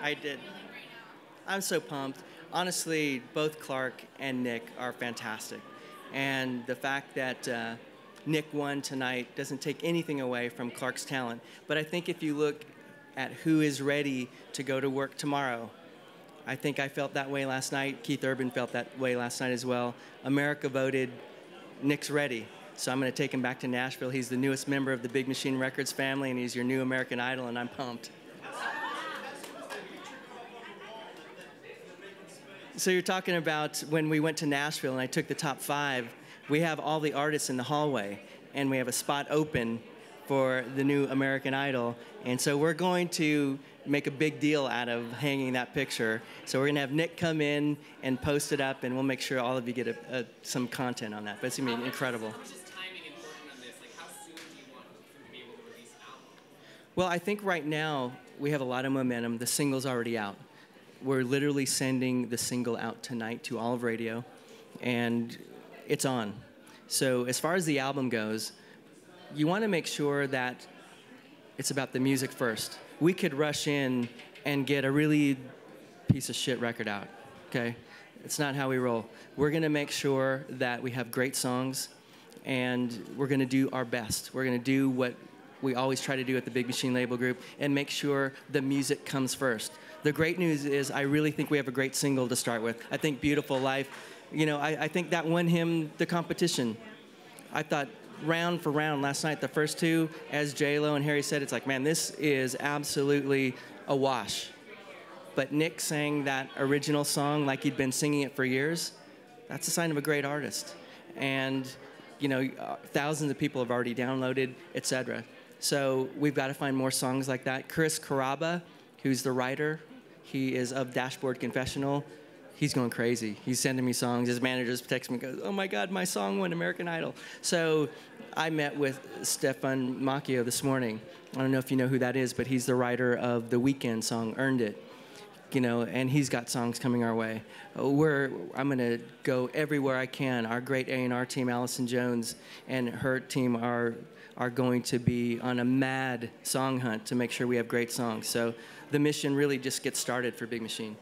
I did. I'm so pumped. Honestly, both Clark and Nick are fantastic. And the fact that Nick won tonight doesn't take anything away from Clark's talent. But I think if you look at who is ready to go to work tomorrow, I think I felt that way last night. Keith Urban felt that way last night as well. America voted Nick's ready. So I'm going to take him back to Nashville. He's the newest member of the Big Machine Records family, and he's your new American Idol, and I'm pumped. So you're talking about when we went to Nashville and I took the top 5, we have all the artists in the hallway, and we have a spot open for the new American Idol. And so we're going to make a big deal out of hanging that picture. So we're going to have Nick come in and post it up, and we'll make sure all of you get some content on that. But it's going to be incredible. How much is timing important on this? Like, how soon do you want to be able to release an album? Well, I think right now we have a lot of momentum. The single's already out. We're literally sending the single out tonight to all of radio, and it's on. So as far as the album goes, you want to make sure that it's about the music first. We could rush in and get a really piece of shit record out, okay? It's not how we roll. We're going to make sure that we have great songs, and we're going to do our best. We're going to do what we always try to do at the Big Machine Label Group and make sure the music comes first. The great news is I really think we have a great single to start with. I think Beautiful Life, you know, I think that won him the competition. I thought round for round last night, the first two, as J-Lo and Harry said, it's like, man, this is absolutely a wash. But Nick sang that original song like he'd been singing it for years. That's a sign of a great artist. And, you know, thousands of people have already downloaded, etc. So we've got to find more songs like that. Chris Carrabba, who's the writer, he is of Dashboard Confessional. He's going crazy. He's sending me songs. His managers text me and goes, oh my God, my song won American Idol. So I met with Stefan Macchio this morning. I don't know if you know who that is, but he's the writer of the Weeknd song, Earned It. You know, and he's got songs coming our way. I'm going to go everywhere I can. Our great A&R team, Allison Jones, and her team are going to be on a mad song hunt to make sure we have great songs. So the mission really just gets started for Big Machine.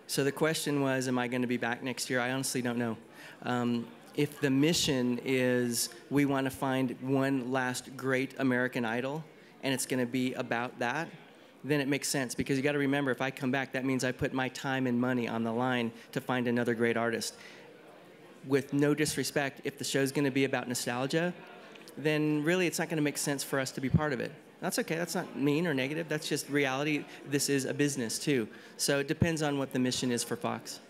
So the question was, am I going to be back next year? I honestly don't know. If the mission is we want to find one last great American Idol, and it's going to be about that, then it makes sense. Because you got to remember, if I come back, that means I put my time and money on the line to find another great artist. With no disrespect, if the show's going to be about nostalgia, then really it's not going to make sense for us to be part of it. That's okay. That's not mean or negative. That's just reality. This is a business, too. So it depends on what the mission is for Fox.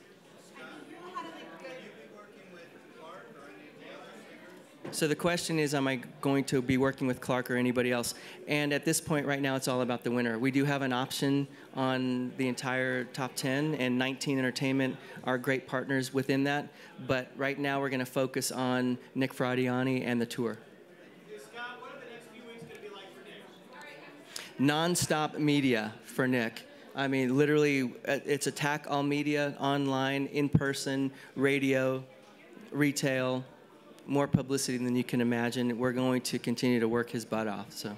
So the question is, am I going to be working with Clark or anybody else? And at this point right now, it's all about the winner. We do have an option on the entire top 10, and 19 Entertainment are great partners within that. But right now, we're going to focus on Nick Fradiani and the tour. Scott, what are the next few weeks going to be like for Nick? Non-stop media for Nick. I mean, literally, it's attack all media, online, in person, radio, retail. More publicity than you can imagine. We're going to continue to work his butt off. So.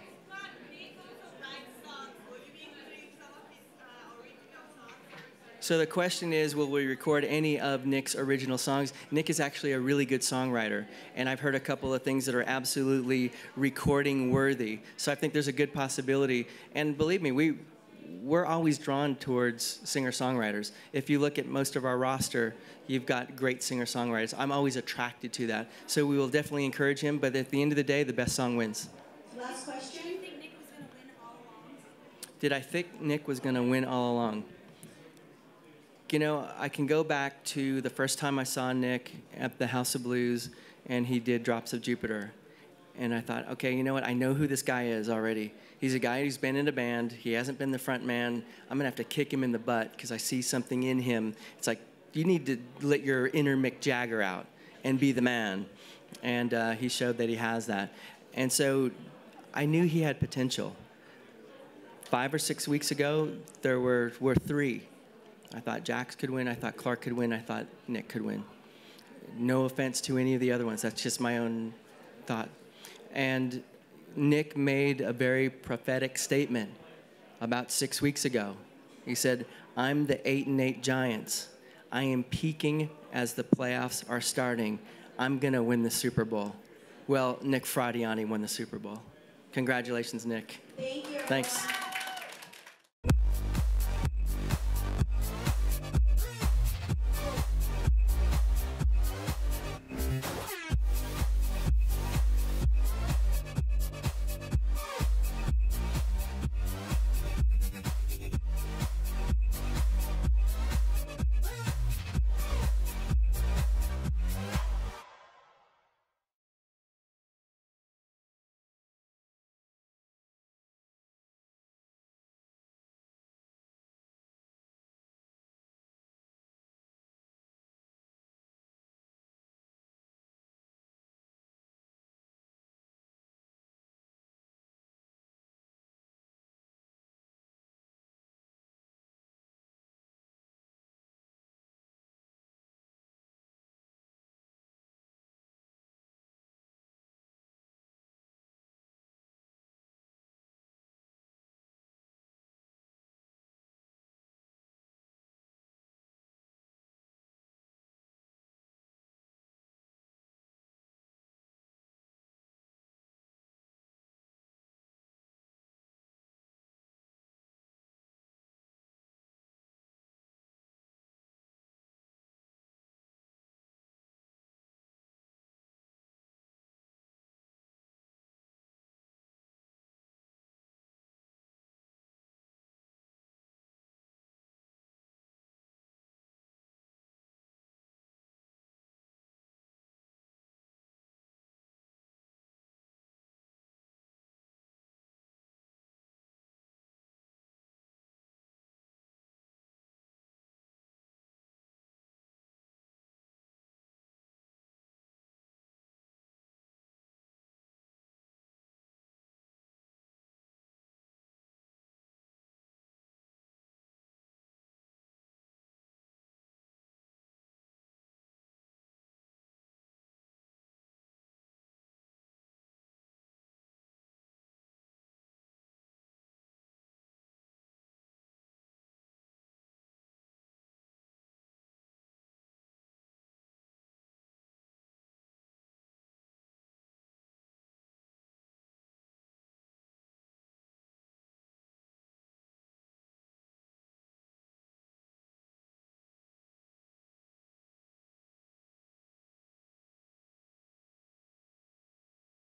So the question is, will we record any of Nick's original songs? Nick is actually a really good songwriter, and I've heard a couple of things that are absolutely recording worthy. So I think there's a good possibility. And believe me, we're always drawn towards singer-songwriters. If you look at most of our roster, you've got great singer-songwriters. I'm always attracted to that. So we will definitely encourage him, but at the end of the day, the best song wins. Last question. Did you think Nick was going to win all along? Did I think Nick was going to win all along? You know, I can go back to the first time I saw Nick at the House of Blues, and he did Drops of Jupiter. And I thought, okay, you know what? I know who this guy is already. He's a guy who's been in a band. He hasn't been the front man. I'm going to have to kick him in the butt because I see something in him. It's like, you need to let your inner Mick Jagger out and be the man. And he showed that he has that. And so I knew he had potential. 5 or 6 weeks ago, there were 3. I thought Jax could win. I thought Clark could win. I thought Nick could win. No offense to any of the other ones. That's just my own thought. And Nick made a very prophetic statement about 6 weeks ago. He said, I'm the 8-8 Giants. I am peaking as the playoffs are starting. I'm going to win the Super Bowl. Well, Nick Fradiani won the Super Bowl. Congratulations, Nick. Thank you. Thanks.